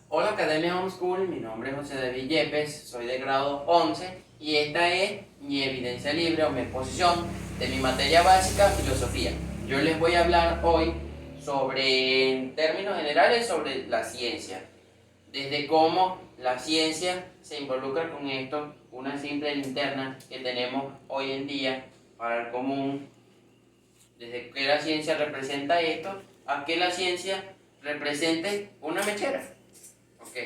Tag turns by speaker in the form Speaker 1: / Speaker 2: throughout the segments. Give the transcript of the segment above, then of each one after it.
Speaker 1: Hola Academia Homeschool, mi nombre es José David Yepes, soy de grado 11 y esta es mi evidencia libre o mi exposición de mi materia básica, filosofía. Yo les voy a hablar hoy sobre, en términos generales, sobre la ciencia, desde cómo la ciencia se involucra con esto, una simple linterna que tenemos hoy en día para el común, desde que la ciencia representa esto, a que la ciencia represente una mechera. Ok,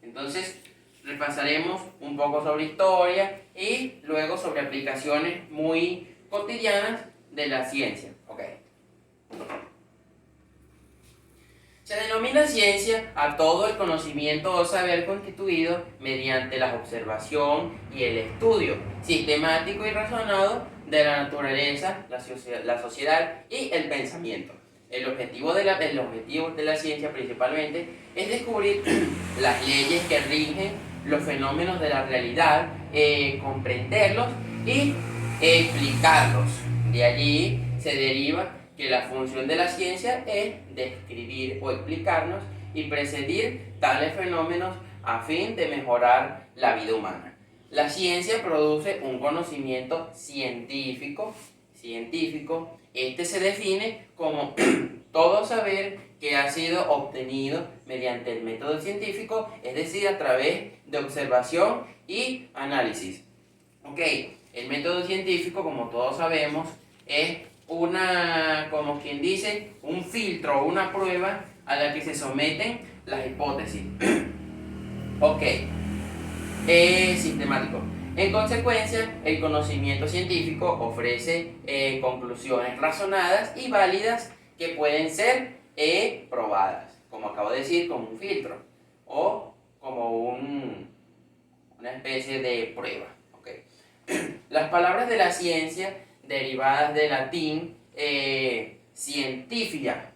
Speaker 1: entonces repasaremos un poco sobre historia y luego sobre aplicaciones muy cotidianas de la ciencia. Ok. Se denomina ciencia a todo el conocimiento o saber constituido mediante la observación y el estudio sistemático y razonado de la naturaleza, la sociedad y el pensamiento. El objetivo de la ciencia principalmente es descubrir las leyes que rigen los fenómenos de la realidad, comprenderlos y explicarlos. De allí se deriva que la función de la ciencia es describir o explicarnos y precedir tales fenómenos a fin de mejorar la vida humana. La ciencia produce un conocimiento científico. Este se define como todo saber que ha sido obtenido mediante el método científico, es decir, a través de observación y análisis. Ok, el método científico, como todos sabemos, es como quien dice, un filtro o una prueba a la que se someten las hipótesis. Ok, es sistemático. En consecuencia, el conocimiento científico ofrece conclusiones razonadas y válidas que pueden ser probadas, como acabo de decir, como un filtro o como una especie de prueba. Okay. Las palabras de la ciencia derivadas del latín scientifica,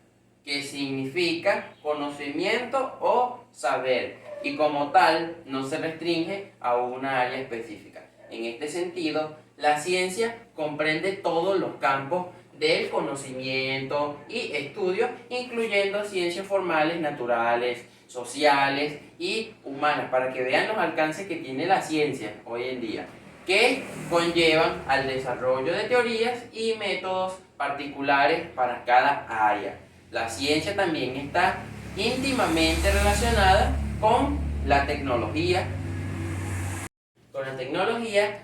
Speaker 1: que significa conocimiento o saber, y como tal no se restringe a una área específica. En este sentido, la ciencia comprende todos los campos del conocimiento y estudio, incluyendo ciencias formales, naturales, sociales y humanas, para que vean los alcances que tiene la ciencia hoy en día, que conllevan al desarrollo de teorías y métodos particulares para cada área. La ciencia también está íntimamente relacionada con la tecnología,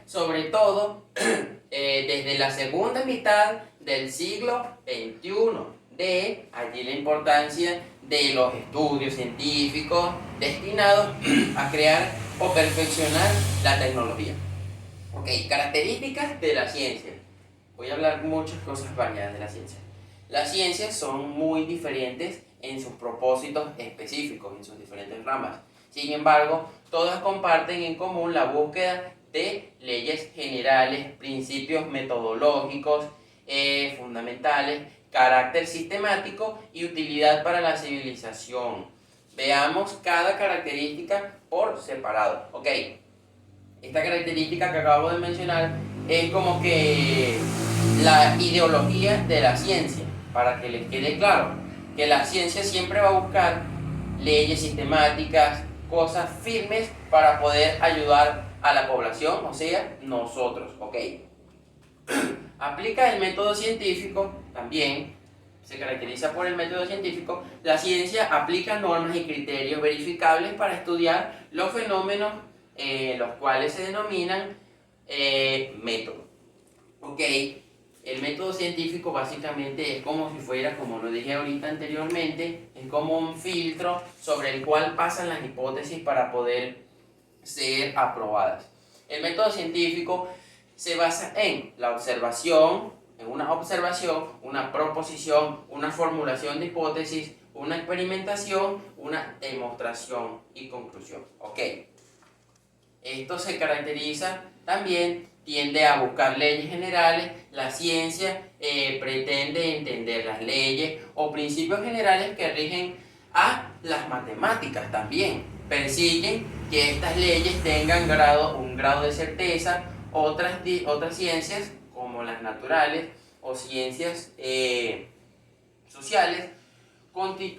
Speaker 1: sobre todo desde la segunda mitad del siglo XXI. De allí la importancia de los estudios científicos destinados a crear o perfeccionar la tecnología. Ok, características de la ciencia. Voy a hablar muchas cosas variadas de la ciencia. Las ciencias son muy diferentes en sus propósitos específicos, en sus diferentes ramas. Sin embargo, todas comparten en común la búsqueda de leyes generales, principios metodológicos fundamentales, carácter sistemático y utilidad para la civilización. Veamos cada característica por separado. Ok, esta característica que acabo de mencionar es como que la ideología de la ciencia, para que les quede claro, que la ciencia siempre va a buscar leyes sistemáticas, cosas firmes para poder ayudar a la población, o sea, nosotros, ¿ok? Aplica el método científico también, se caracteriza por el método científico. La ciencia aplica normas y criterios verificables para estudiar los fenómenos, los cuales se denominan método. Ok, el método científico básicamente es como si fuera, como lo dije ahorita anteriormente, es como un filtro sobre el cual pasan las hipótesis para poder ser aprobadas. El método científico se basa en la observación, una proposición, una formulación de hipótesis, una experimentación, una demostración y conclusión. Ok. Esto se caracteriza también, tiende a buscar leyes generales. La ciencia pretende entender las leyes o principios generales que rigen a las matemáticas también. Persiguen que estas leyes tengan un grado de certeza. Otras ciencias, como las naturales o ciencias sociales,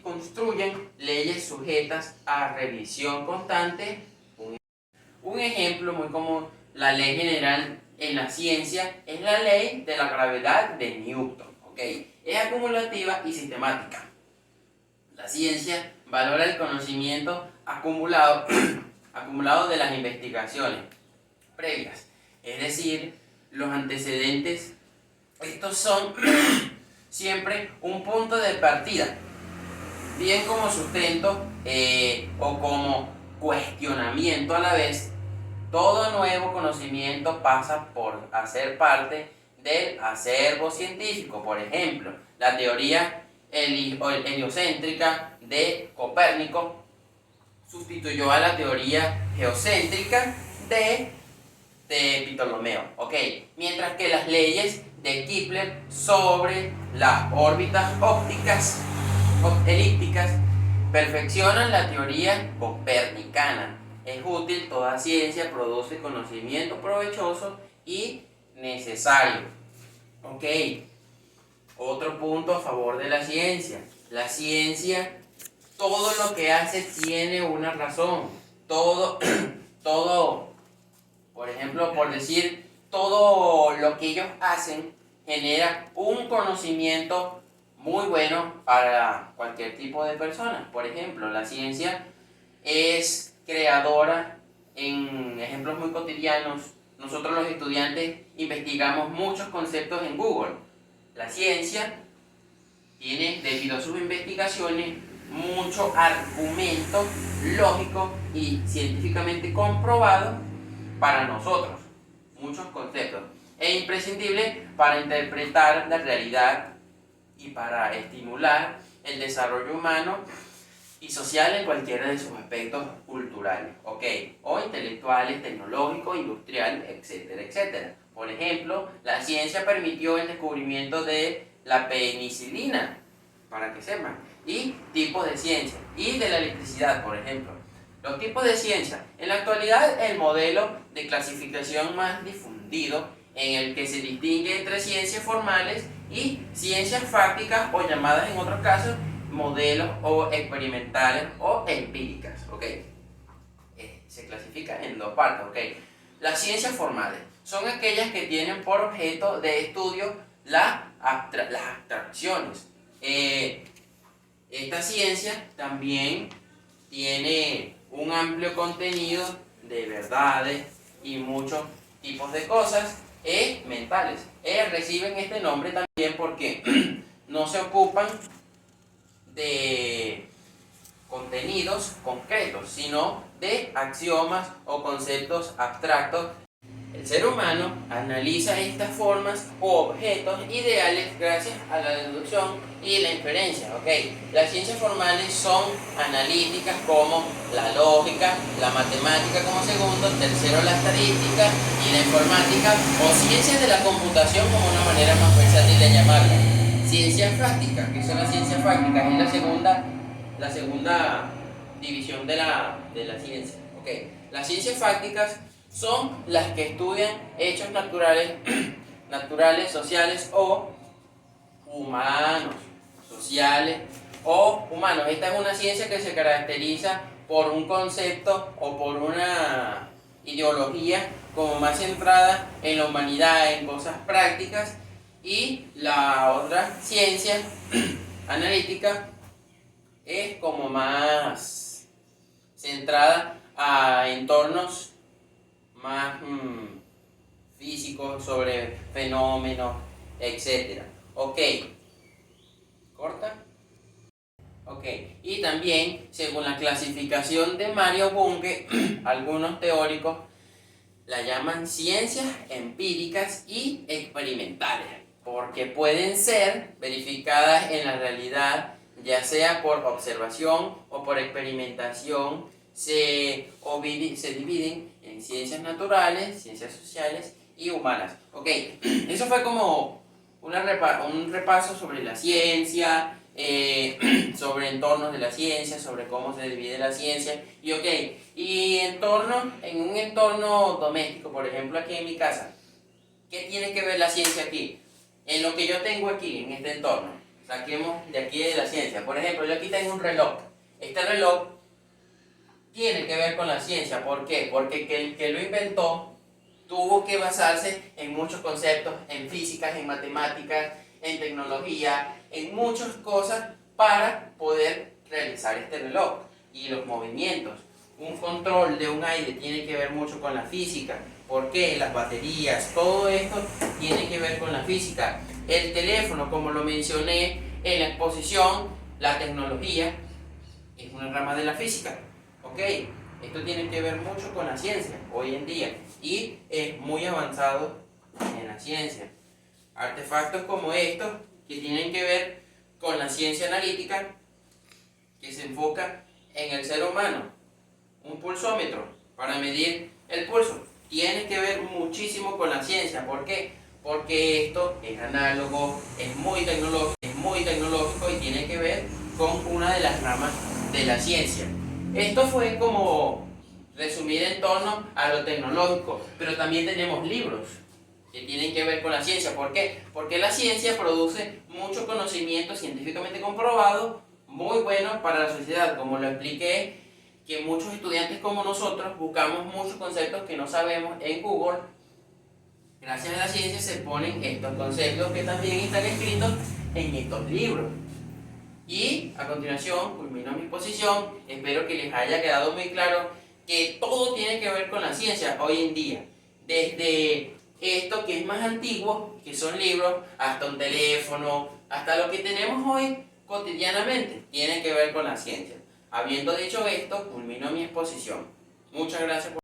Speaker 1: construyen leyes sujetas a revisión constante. Un ejemplo muy común, la ley general en la ciencia, es la ley de la gravedad de Newton. ¿Okay? Es acumulativa y sistemática. La ciencia valora el conocimiento acumulado, acumulado de las investigaciones previas, es decir, los antecedentes. Estos son siempre un punto de partida, bien como sustento o como cuestionamiento a la vez. Todo nuevo conocimiento pasa por hacer parte del acervo científico. Por ejemplo, la teoría heliocéntrica de Copérnico sustituyó a la teoría geocéntrica de Ptolomeo. Mientras que las leyes de Kepler sobre las órbitas elípticas perfeccionan la teoría copernicana. Es útil, toda ciencia produce conocimiento provechoso y necesario. Otro punto a favor de la ciencia. La ciencia, todo lo que hace tiene una razón. Todo, por ejemplo, por decir, todo lo que ellos hacen genera un conocimiento muy bueno para cualquier tipo de persona. Por ejemplo, la ciencia es creadora en ejemplos muy cotidianos. Nosotros los estudiantes investigamos muchos conceptos en Google. La ciencia tiene, debido a sus investigaciones, mucho argumento lógico y científicamente comprobado para nosotros. Muchos conceptos. Es imprescindible para interpretar la realidad y para estimular el desarrollo humano y social en cualquiera de sus aspectos culturales, o intelectuales, tecnológicos, industrial, etcétera, etcétera. Por ejemplo, la ciencia permitió el descubrimiento de la penicilina, para que sepan, y tipos de ciencia, y de la electricidad, por ejemplo. Los tipos de ciencia. En la actualidad, el modelo de clasificación más difundido, en el que se distingue entre ciencias formales y ciencias fácticas, o llamadas en otros casos modelos o experimentales o empíricas. Se clasifica en dos partes. Las ciencias formales son aquellas que tienen por objeto de estudio las abstracciones. Esta ciencia también tiene un amplio contenido de verdades y muchos tipos de cosas mentales. Reciben este nombre también porque no se ocupan de contenidos concretos, sino de axiomas o conceptos abstractos. El ser humano analiza estas formas o objetos ideales gracias a la deducción y la inferencia. Las ciencias formales son analíticas, como la lógica, la matemática como segundo, tercero la estadística y la informática, o ciencias de la computación como una manera más versátil de llamarla. Ciencias fácticas, que son las ciencias fácticas, es la segunda división de la ciencia. Las ciencias fácticas son las que estudian hechos naturales, sociales o humanos. Esta es una ciencia que se caracteriza por un concepto o por una ideología como más centrada en la humanidad, en cosas prácticas, y la otra ciencia analítica es como más centrada a entornos más físicos, sobre fenómenos, etc. ¿Corta? Y también, según la clasificación de Mario Bunge, algunos teóricos la llaman ciencias empíricas y experimentales, porque pueden ser verificadas en la realidad, ya sea por observación o por experimentación. Se dividen en ciencias naturales, ciencias sociales y humanas. Eso fue como un repaso sobre la ciencia, sobre entornos de la ciencia, sobre cómo se divide la ciencia. Y en un entorno doméstico, por ejemplo aquí en mi casa, ¿qué tiene que ver la ciencia aquí? En lo que yo tengo aquí, en este entorno. saquemos de aquí de la ciencia. Por ejemplo, yo aquí tengo un reloj. Este reloj tiene que ver con la ciencia. ¿Por qué? Porque el que lo inventó tuvo que basarse en muchos conceptos, en físicas, en matemáticas, en tecnología, en muchas cosas para poder realizar este reloj. Y los movimientos. Un control de un aire tiene que ver mucho con la física. ¿Por qué? Las baterías, todo esto tiene que ver con la física. El teléfono, como lo mencioné en la exposición, la tecnología es una rama de la física. ¿Ok? Esto tiene que ver mucho con la ciencia hoy en día y es muy avanzado en la ciencia. Artefactos como estos que tienen que ver con la ciencia analítica, que se enfoca en el ser humano. Un pulsómetro para medir el pulso tiene que ver muchísimo con la ciencia. ¿Por qué? Porque esto es análogo, es muy tecnológico y tiene que ver con una de las ramas de la ciencia. Esto fue como resumir en torno a lo tecnológico, pero también tenemos libros que tienen que ver con la ciencia. ¿Por qué? Porque la ciencia produce mucho conocimiento científicamente comprobado, muy bueno para la sociedad, como lo expliqué, que muchos estudiantes como nosotros buscamos muchos conceptos que no sabemos en Google. Gracias a la ciencia se ponen estos conceptos que también están escritos en estos libros. Y a continuación culmino mi exposición. Espero que les haya quedado muy claro que todo tiene que ver con la ciencia hoy en día. Desde esto que es más antiguo, que son libros, hasta un teléfono, hasta lo que tenemos hoy cotidianamente, tiene que ver con la ciencia. Habiendo dicho esto, culmino mi exposición. Muchas gracias por